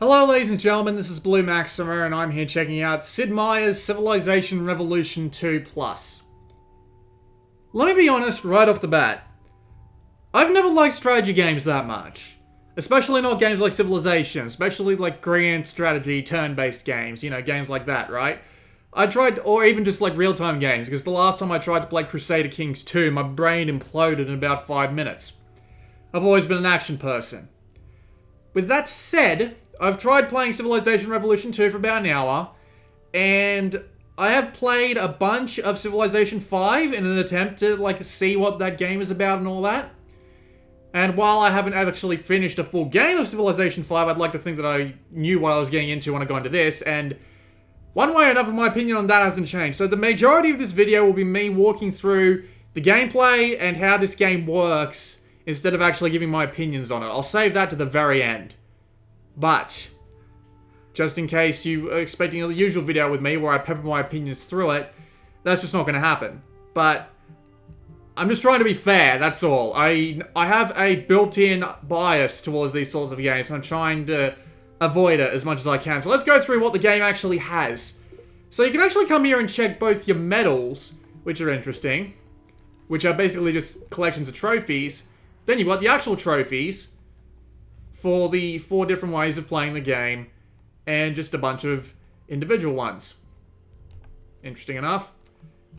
Hello ladies and gentlemen, this is Blue Maxima and I'm here checking out Sid Meier's Civilization Revolution 2 Plus. Let me be honest right off the bat. I've never liked strategy games that much. Especially not games like Civilization, especially like grand strategy turn-based games, games like that, right? I tried, or even just like real-time games, because the last time I tried to play Crusader Kings 2, my brain imploded in about 5 minutes. I've always been an action person. With that said, I've tried playing Civilization Revolution 2 for about an hour, and I have played a bunch of Civilization 5 in an attempt to, see what that game is about and all that. And while I haven't actually finished a full game of Civilization 5, I'd like to think that I knew what I was getting into when I got into this, and one way or another, my opinion on that hasn't changed. So the majority of this video will be me walking through the gameplay and how this game works, instead of actually giving my opinions on it. I'll save that to the very end. But, just in case you are expecting a usual video with me where I pepper my opinions through it, that's just not going to happen. But, I'm just trying to be fair, that's all. I have a built-in bias towards these sorts of games, and I'm trying to avoid it as much as I can. So let's go through what the game actually has. So you can actually come here and check both your medals, which are interesting, which are basically just collections of trophies. Then you've got the actual trophies for the 4 different ways of playing the game, and just a bunch of individual ones. Interesting enough.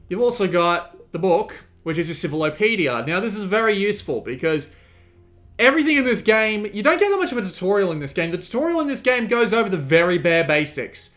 You've also got the book, which is your Civilopedia. Now this is very useful because everything in this game, you don't get that much of a tutorial in this game. The tutorial in this game goes over the very bare basics.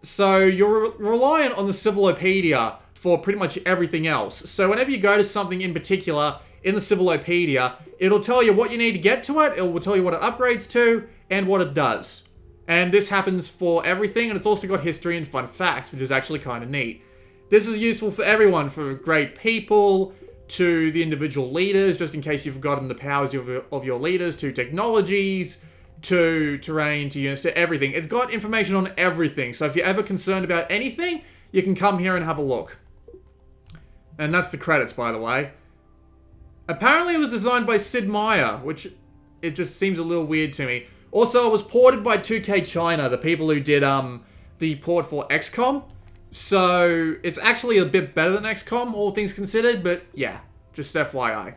So you're reliant on the Civilopedia for pretty much everything else. So whenever you go to something in particular in the Civilopedia, it'll tell you what you need to get to it, it will tell you what it upgrades to, and what it does. And this happens for everything, and it's also got history and fun facts, which is actually kind of neat. This is useful for everyone, for great people, to the individual leaders, just in case you've forgotten the powers of your leaders, to technologies, to terrain, to units, to everything. It's got information on everything, so if you're ever concerned about anything, you can come here and have a look. And that's the credits, by the way. Apparently it was designed by Sid Meier, which it just seems a little weird to me. Also, it was ported by 2K China, the people who did the port for XCOM. So, it's actually a bit better than XCOM, all things considered, but yeah, just FYI.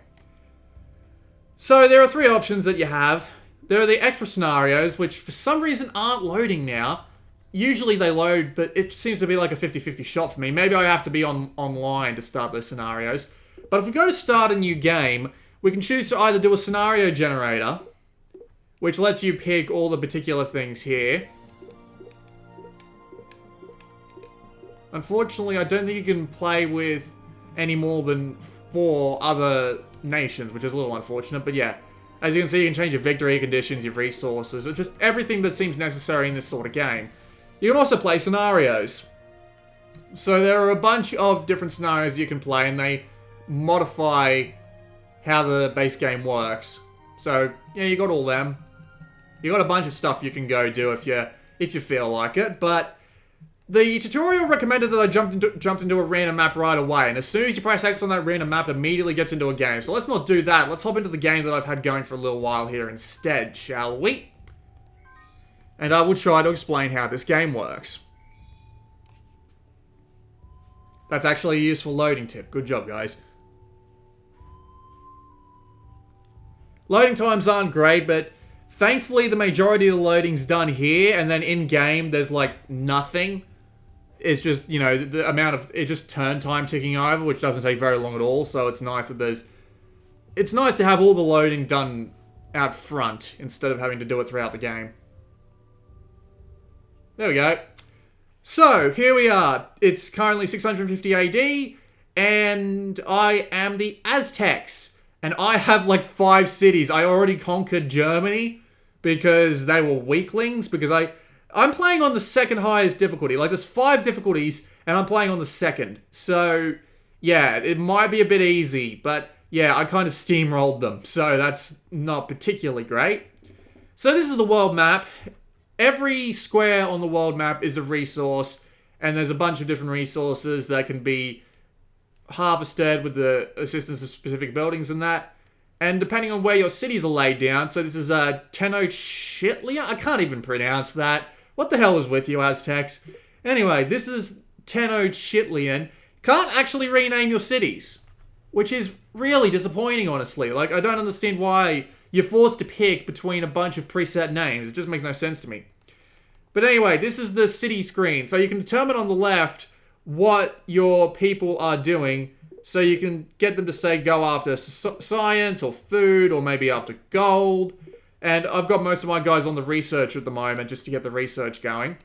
So, there are 3 options that you have. There are the extra scenarios, which for some reason aren't loading now. Usually they load, but it seems to be like a 50-50 shot for me. Maybe I have to be online to start those scenarios. But if we go to start a new game, we can choose to either do a scenario generator, which lets you pick all the particular things here. Unfortunately, I don't think you can play with any more than 4 other nations, which is a little unfortunate, but yeah. As you can see, you can change your victory conditions, your resources, just everything that seems necessary in this sort of game. You can also play scenarios. So there are a bunch of different scenarios you can play, and they modify how the base game works. So, yeah, you got all them. You got a bunch of stuff you can go do if you feel like it, but the tutorial recommended that I jumped into a random map right away, and as soon as you press X on that random map, it immediately gets into a game. So let's not do that. Let's hop into the game that I've had going for a little while here instead, shall we? And I will try to explain how this game works. That's actually a useful loading tip. Good job, guys. Loading times aren't great, but thankfully the majority of the loading's done here, and then in-game there's like nothing. It's just, the amount of, it's just turn time ticking over, which doesn't take very long at all, so it's nice that it's nice to have all the loading done out front, instead of having to do it throughout the game. There we go. So, here we are. It's currently 650 AD, and I am the Aztecs. And I have like 5 cities. I already conquered Germany because they were weaklings. Because I'm playing on the second highest difficulty. Like there's 5 difficulties and I'm playing on the second. So yeah, it might be a bit easy. But yeah, I kind of steamrolled them. So that's not particularly great. So this is the world map. Every square on the world map is a resource. And there's a bunch of different resources that can be harvested with the assistance of specific buildings and that. And depending on where your cities are laid down, so this is Tenochtitlan? I can't even pronounce that. What the hell is with you, Aztecs? Anyway, this is Tenochtitlan. Can't actually rename your cities, which is really disappointing, honestly. Like, I don't understand why you're forced to pick between a bunch of preset names. It just makes no sense to me. But anyway, this is the city screen. So you can determine on the left what your people are doing. So you can get them to, say, go after science or food or maybe after gold. And I've got most of my guys on the research at the moment just to get the research going.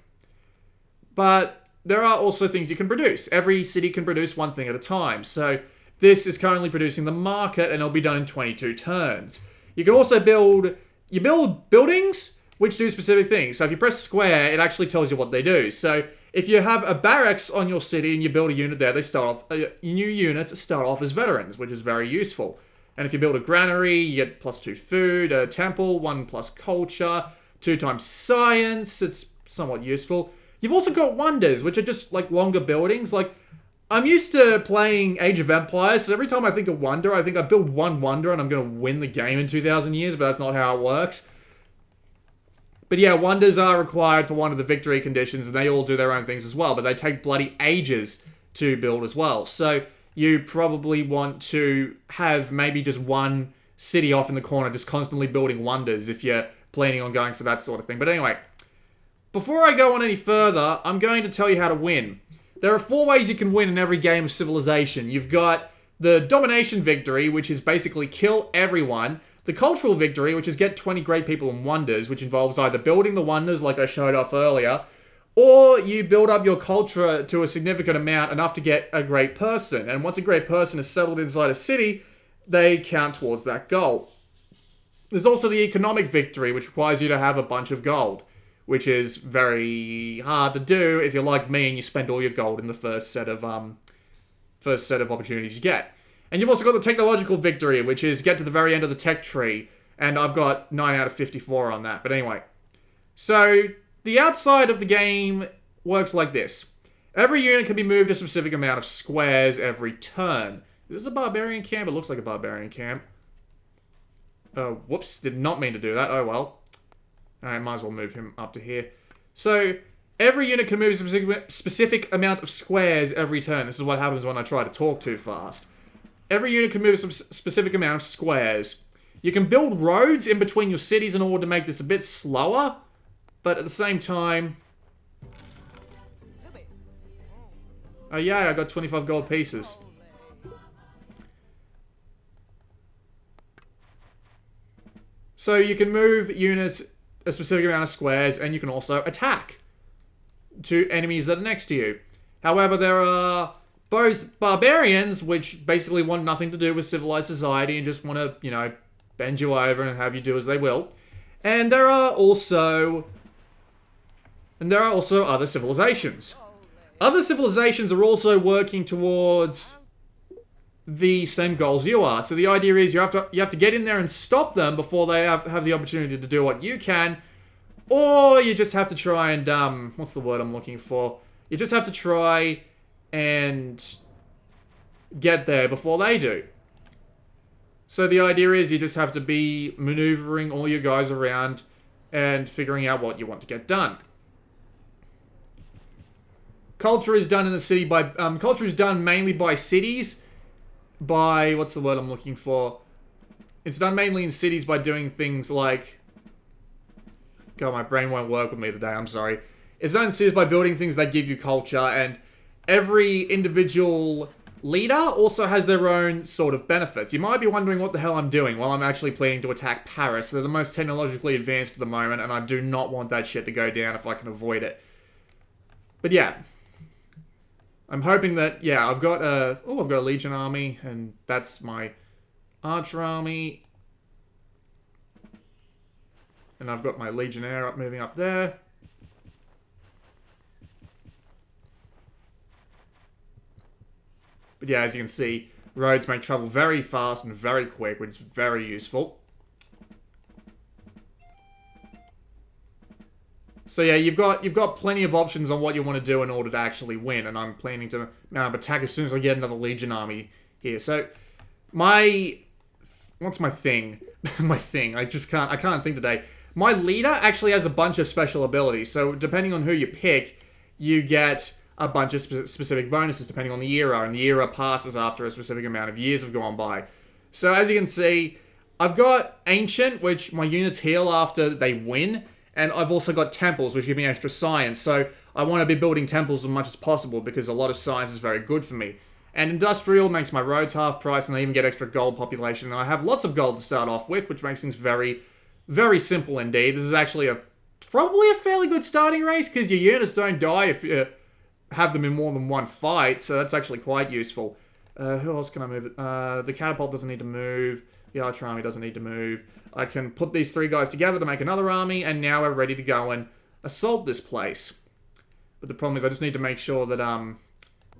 But there are also things you can produce. Every city can produce one thing at a time. So this is currently producing the market, and it'll be done in 22 turns. You can also build buildings which do specific things. So if you press square, it actually tells you what they do. So if you have a barracks on your city and you build a unit there, they start off, new units start off as veterans, which is very useful. And if you build a granary, you get +2 food, a temple, 1+ culture, 2 times science. It's somewhat useful. You've also got wonders, which are just like longer buildings. Like, I'm used to playing Age of Empires, so every time I think of wonder, I think I build one wonder and I'm going to win the game in 2,000 years, but that's not how it works. But yeah, wonders are required for one of the victory conditions, and they all do their own things as well, but they take bloody ages to build as well. So you probably want to have maybe just one city off in the corner just constantly building wonders if you're planning on going for that sort of thing. But anyway, before I go on any further, I'm going to tell you how to win. There are 4 ways you can win in every game of Civilization. You've got the Domination Victory, which is basically kill everyone. The Cultural Victory, which is get 20 great people and wonders, which involves either building the wonders like I showed off earlier, or you build up your culture to a significant amount, enough to get a great person. And once a great person is settled inside a city, they count towards that goal. There's also the Economic Victory, which requires you to have a bunch of gold, which is very hard to do if you're like me and you spend all your gold in the first set of opportunities you get. And you've also got the Technological Victory, which is get to the very end of the tech tree, and I've got 9 out of 54 on that. But anyway, so the outside of the game works like this. Every unit can be moved a specific amount of squares every turn. Is this a barbarian camp? It looks like a barbarian camp. Oh, whoops, did not mean to do that. Oh well. I might as well move him up to here. So, every unit can move a specific amount of squares every turn. This is what happens when I try to talk too fast. Every unit can move a specific amount of squares. You can build roads in between your cities in order to make this a bit slower, but at the same time... Oh yeah, I got 25 gold pieces. So you can move units a specific amount of squares, and you can also attack to enemies that are next to you. However, there are both barbarians, which basically want nothing to do with civilized society and just want to, you know, bend you over and have you do as they will. And there are also other civilizations. Other civilizations are also working towards the same goals you are. So the idea is you have to get in there and stop them before they have the opportunity to do what you can, or you just have to try and what's the word I'm looking for? You just have to try and get there before they do. So the idea is you just have to be maneuvering all your guys around and figuring out what you want to get done. Culture is done in the city by culture is done mainly by cities. By, what's the word I'm looking for? It's done mainly in cities by doing things like... God, my brain won't work with me today, I'm sorry. It's done in cities by building things that give you culture, and every individual leader also has their own sort of benefits. You might be wondering what the hell I'm doing. Well, I'm actually planning to attack Paris. They're the most technologically advanced at the moment, and I do not want that shit to go down if I can avoid it. But yeah. I'm hoping that, yeah, I've got a Legion army, and that's my Archer army. And I've got my Legionnaire moving up there. But yeah, as you can see, roads make travel very fast and very quick, which is very useful. So yeah, you've got plenty of options on what you want to do in order to actually win, and I'm planning to mount up attack as soon as I get another Legion army here. So my what's my thing? My thing. I can't think today. My leader actually has a bunch of special abilities. So depending on who you pick, you get a bunch of specific bonuses depending on the era. And the era passes after a specific amount of years have gone by. So as you can see, I've got Ancient, which my units heal after they win. And I've also got Temples, which give me extra science. So I want to be building temples as much as possible because a lot of science is very good for me. And Industrial makes my roads half price, and I even get extra gold population. And I have lots of gold to start off with, which makes things very, very simple indeed. This is actually probably a fairly good starting race, because your units don't die if you have them in more than one fight. So that's actually quite useful. Who else can I move? The catapult doesn't need to move. The archer army doesn't need to move. I can put these three guys together to make another army, and now we're ready to go and assault this place. But the problem is I just need to make sure that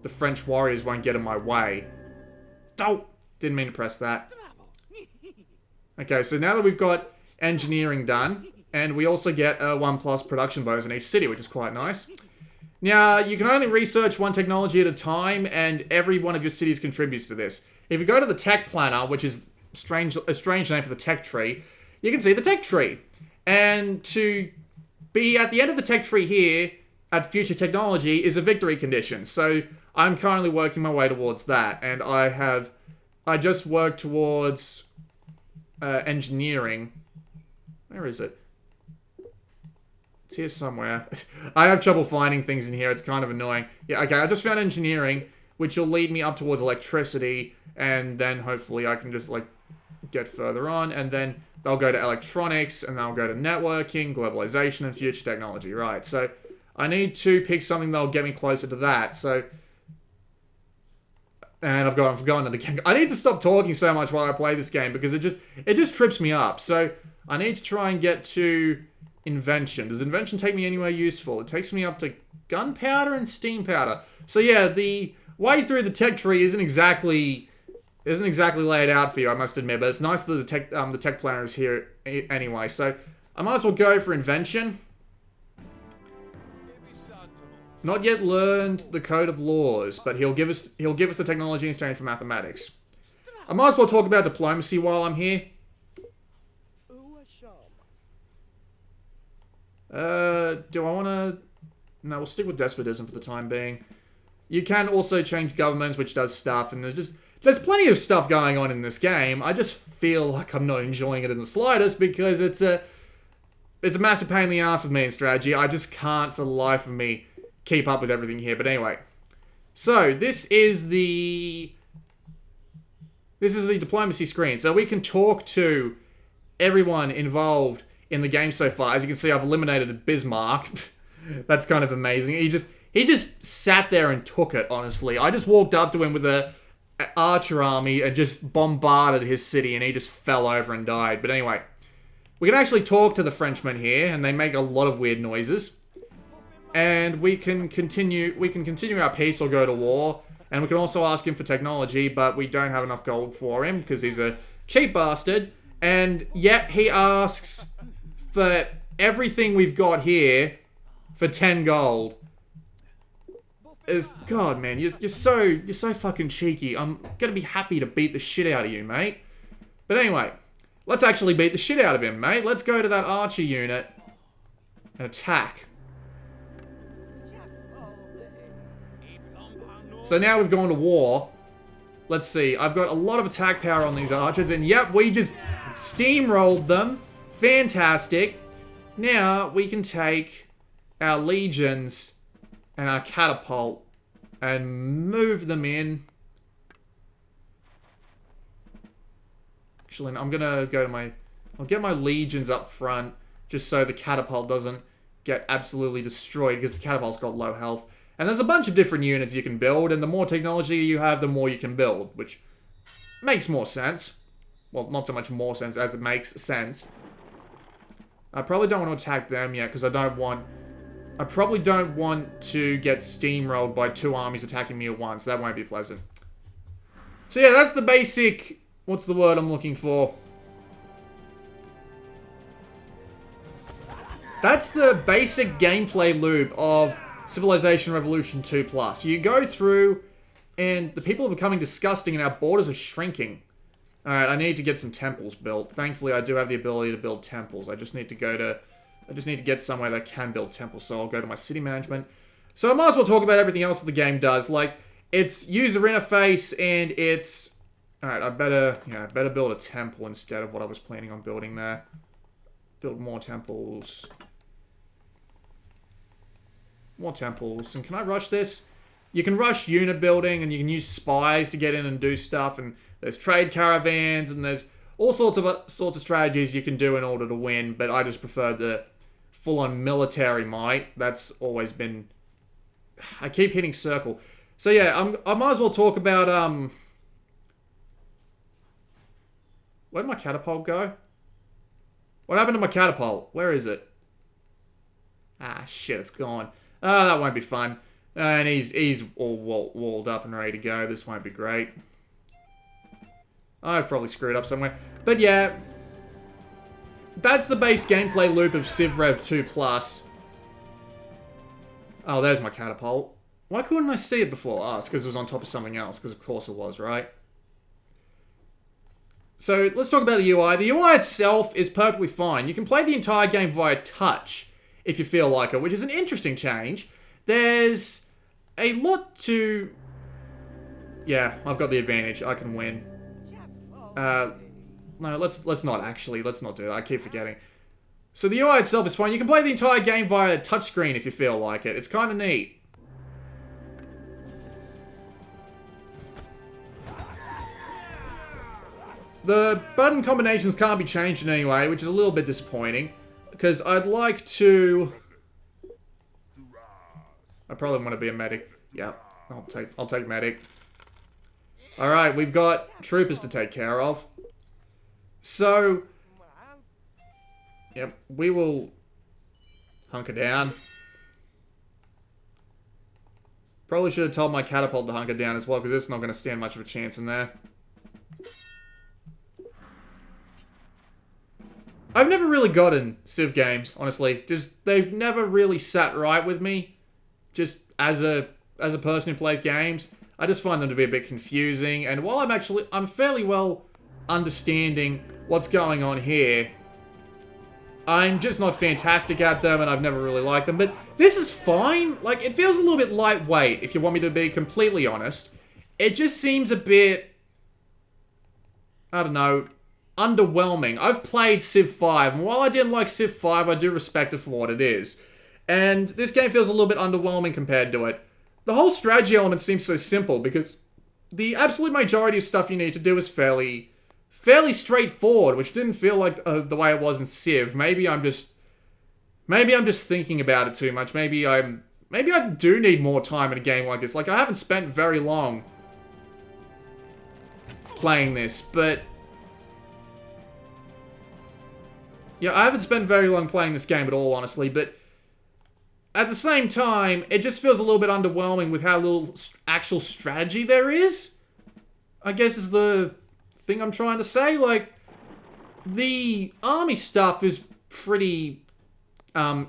the French warriors won't get in my way. Oh! Didn't mean to press that. Okay, so now that we've got engineering done, and we also get a 1+ production bonus in each city, which is quite nice. Now, you can only research one technology at a time, and every one of your cities contributes to this. If you go to the tech planner, which is a strange name for the tech tree, you can see the tech tree. And to be at the end of the tech tree here, at future technology, is a victory condition. So I'm currently working my way towards that, and I just worked towards engineering. Where is it? It's here somewhere. I have trouble finding things in here. It's kind of annoying. Yeah, okay, I just found engineering, which will lead me up towards electricity, and then hopefully I can just, like, get further on, and then they'll go to electronics, and they'll go to networking, globalization, and future technology. Right, so I need to pick something that'll get me closer to that, so... And I've forgotten it again. I need to stop talking so much while I play this game, because it just trips me up. So, I need to try and get to invention. Does invention take me anywhere useful? It takes me up to gunpowder and steam powder. So yeah, the way through the tech tree isn't exactly laid out for you, I must admit, but it's nice that the tech planner is here anyway. So, I might as well go for invention. Not yet learned the code of laws, but he'll give us the technology in exchange for mathematics. I might as well talk about diplomacy while I'm here. Do I want to... No, we'll stick with despotism for the time being. You can also change governments, which does stuff, and there's plenty of stuff going on in this game. I just feel like I'm not enjoying it in the slightest, because it's a massive pain in the ass with me in strategy. I just can't, for the life of me, keep up with everything here. But anyway, so this is the diplomacy screen. So we can talk to everyone involved in the game so far. As you can see, I've eliminated Bismarck. That's kind of amazing. He just sat there and took it, honestly. I just walked up to him with a archer army and just bombarded his city, and he just fell over and died. But anyway, we can actually talk to the Frenchmen here, and they make a lot of weird noises. And we can continue our peace or go to war. And we can also ask him for technology, but we don't have enough gold for him because he's a cheap bastard. And yet he asks for everything we've got here for 10 gold. God, man, you're so fucking cheeky. I'm gonna be happy to beat the shit out of you, mate. But anyway, let's actually beat the shit out of him, mate. Let's go to that archer unit and attack. So now we've gone to war. Let's see. I've got a lot of attack power on these archers. And yep, we just steamrolled them. Fantastic. Now we can take our legions and our catapult and move them in. Actually, I'm going to go to I'll get my legions up front just so the catapult doesn't get absolutely destroyed, because the catapult's got low health. And there's a bunch of different units you can build, and the more technology you have, the more you can build, which makes more sense. Well, not so much more sense as it makes sense. I probably don't want to attack them yet, because I probably don't want to get steamrolled by 2 armies attacking me at once. That won't be pleasant. So yeah, that's the basic... What's the word I'm looking for? That's the basic gameplay loop of Civilization Revolution 2+. You go through, and the people are becoming disgusting, and our borders are shrinking. Alright, I need to get some temples built. Thankfully, I do have the ability to build temples. I just need to get somewhere that can build temples, so I'll go to my city management. So I might as well talk about everything else that the game does. Like, its user interface and its... Alright, I better build a temple instead of what I was planning on building there. Build more temples. More temples. And can I rush this? You can rush unit building, and you can use spies to get in and do stuff, and there's trade caravans, and there's all sorts of strategies you can do in order to win, but I just prefer the full-on military might. That's always been... I keep hitting circle. So yeah, I might as well talk about, where'd my catapult go? What happened to my catapult? Where is it? Ah, shit, it's gone. Ah, that won't be fun. And he's all walled up and ready to go. This won't be great. I've probably screwed up somewhere. But yeah, that's the base gameplay loop of Civ Rev 2 Plus. Oh, there's my catapult. Why couldn't I see it before? Oh, it's because it was on top of something else, because of course it was, right? So, let's talk about the UI. The UI itself is perfectly fine. You can play the entire game via touch, if you feel like it, which is an interesting change. There's a lot to... Yeah, I've got the advantage. I can win. No, let's not actually. Let's not do that. I keep forgetting. So the UI itself is fine. You can play the entire game via touchscreen if you feel like it. It's kind of neat. The button combinations can't be changed in any way, which is a little bit disappointing. Because I'd like to... I probably want to be a medic. Yeah, I'll take medic. Alright, we've got troopers to take care of. So... Yep, we will hunker down. Probably should have told my catapult to hunker down as well, because it's not going to stand much of a chance in there. I've never really gotten Civ games, honestly. They've never really sat right with me. Just as a person who plays games, I just find them to be a bit confusing. And while I'm fairly well understanding what's going on here, I'm just not fantastic at them, and I've never really liked them. But this is fine. Like, it feels a little bit lightweight, if you want me to be completely honest. It just seems a bit... I don't know... underwhelming. I've played Civ 5, and while I didn't like Civ 5, I do respect it for what it is. And this game feels a little bit underwhelming compared to it. The whole strategy element seems so simple, because the absolute majority of stuff you need to do is fairly straightforward, which didn't feel like the way it was in Civ. Maybe I'm just thinking about it too much. Maybe I do need more time in a game like this. Like, I haven't spent very long playing this, but... Yeah, I haven't spent very long playing this game at all, honestly, but at the same time, it just feels a little bit underwhelming with how little actual strategy there is. I guess is the thing I'm trying to say. Like, the army stuff is pretty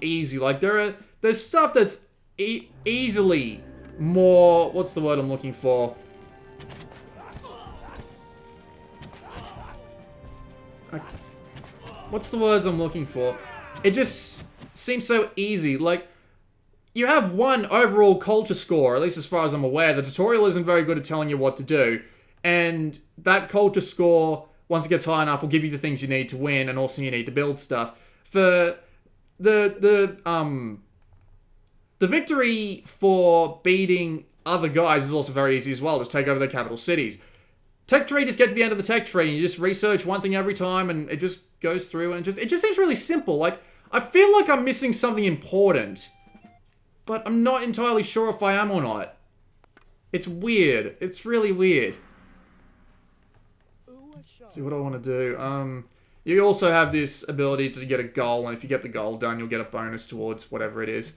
easy. Like, there's stuff that's easily more... What's the word I'm looking for? What's the words I'm looking for? It just seems so easy. Like, you have one overall culture score, at least as far as I'm aware. The tutorial isn't very good at telling you what to do. And that culture score, once it gets high enough, will give you the things you need to win, and also you need to build stuff. For the victory for beating other guys is also very easy as well. Just take over their capital cities. Tech tree, just get to the end of the tech tree, and you just research one thing every time, and it just goes through, and it just seems really simple. Like, I feel like I'm missing something important, but I'm not entirely sure if I am or not. It's weird. It's really weird. Let's see what I want to do. You also have this ability to get a goal, and if you get the goal done, you'll get a bonus towards whatever it is.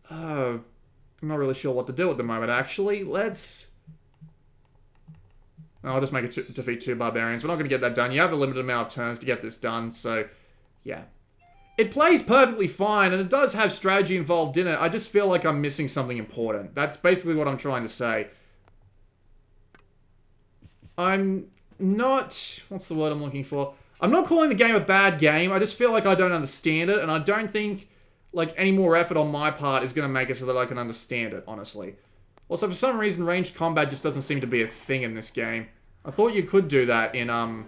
I'm not really sure what to do at the moment, actually. I'll just make it defeat 2 barbarians. We're not going to get that done. You have a limited amount of turns to get this done, so yeah. It plays perfectly fine, and it does have strategy involved in it. I just feel like I'm missing something important. That's basically what I'm trying to say. I'm not... What's the word I'm looking for? I'm not calling the game a bad game. I just feel like I don't understand it, and I don't think, like, any more effort on my part is going to make it so that I can understand it, honestly. Also, for some reason, ranged combat just doesn't seem to be a thing in this game. I thought you could do that in,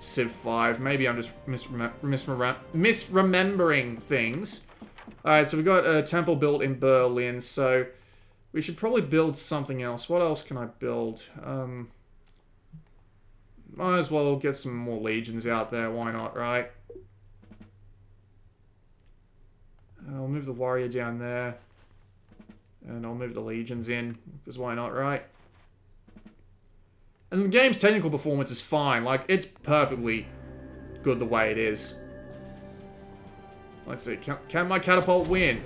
Civ 5. Maybe I'm just misremembering things. Alright, so we've got a temple built in Berlin, so we should probably build something else. What else can I build? Might as well get some more legions out there, why not, right? I'll move the warrior down there. And I'll move the legions in, because why not, right? And the game's technical performance is fine. Like, it's perfectly good the way it is. Let's see. Can my catapult win?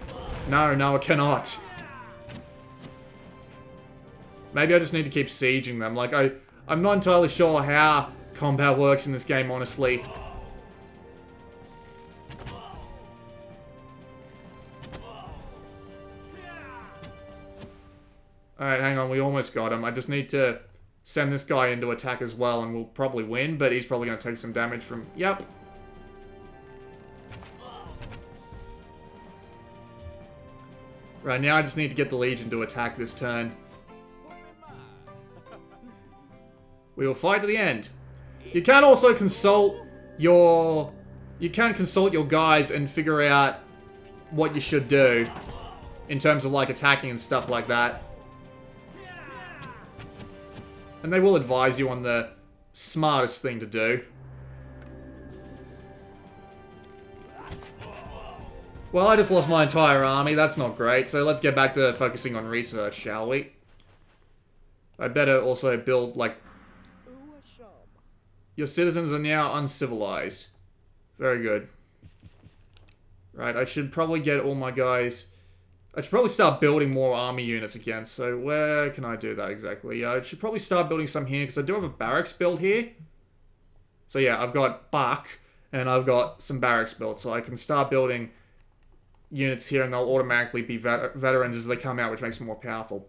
No, it cannot. Maybe I just need to keep sieging them. Like, I'm not entirely sure how combat works in this game, honestly. Alright, hang on. We almost got him. I just need to send this guy into attack as well, and we'll probably win, but he's probably going to take some damage from... Yep. Right, now I just need to get the Legion to attack this turn. We will fight to the end. You can also consult your... You can consult your guys and figure out what you should do in terms of, like, attacking and stuff like that. And they will advise you on the smartest thing to do. Well, I just lost my entire army. That's not great. So let's get back to focusing on research, shall we? I better also build, like... Your citizens are now uncivilized. Very good. Right, I should probably get all my guys... I should probably start building more army units again. So where can I do that exactly? I should probably start building some here, because I do have a barracks build here. So yeah, I've got Buck, and I've got some barracks built. So I can start building units here, and they'll automatically be veterans as they come out, which makes them more powerful.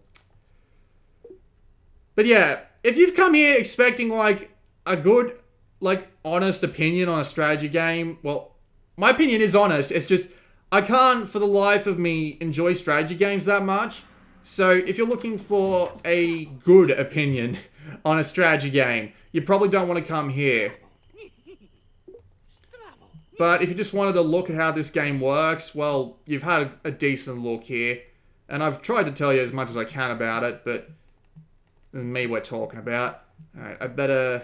But yeah, if you've come here expecting, like, a good, like, honest opinion on a strategy game, well, my opinion is honest. It's just... I can't, for the life of me, enjoy strategy games that much. So, if you're looking for a good opinion on a strategy game, you probably don't want to come here. But if you just wanted to look at how this game works, well, you've had a decent look here. And I've tried to tell you as much as I can about it, but... than me we're talking about. Alright, I better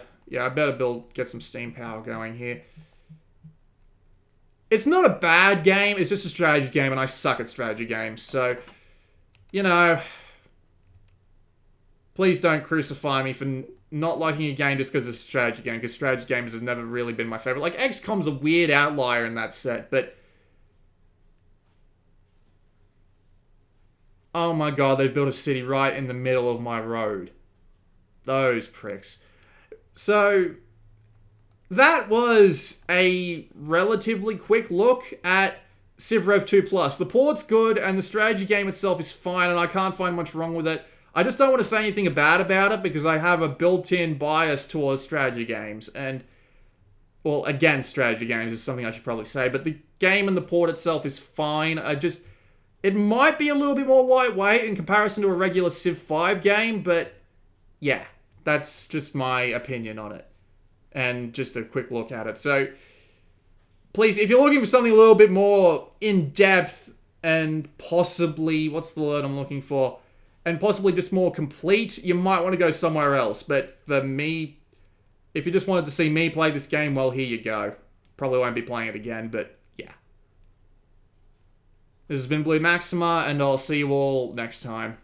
get some steam power going here. It's not a bad game, it's just a strategy game, and I suck at strategy games, so, you know, please don't crucify me for not liking a game just because it's a strategy game, because strategy games have never really been my favorite. Like, XCOM's a weird outlier in that set, but... Oh my god, they've built a city right in the middle of my road. Those pricks. So... that was a relatively quick look at Civ Rev 2 Plus. The port's good, and the strategy game itself is fine, and I can't find much wrong with it. I just don't want to say anything bad about it, because I have a built-in bias towards strategy games, and... well, against strategy games is something I should probably say, but the game and the port itself is fine. It might be a little bit more lightweight in comparison to a regular Civ 5 game, but... yeah, that's just my opinion on it. And just a quick look at it. So, please, if you're looking for something a little bit more in-depth and possibly, what's the word I'm looking for? And possibly just more complete, you might want to go somewhere else. But for me, if you just wanted to see me play this game, well, here you go. Probably won't be playing it again, but yeah. This has been Blue Maxima, and I'll see you all next time.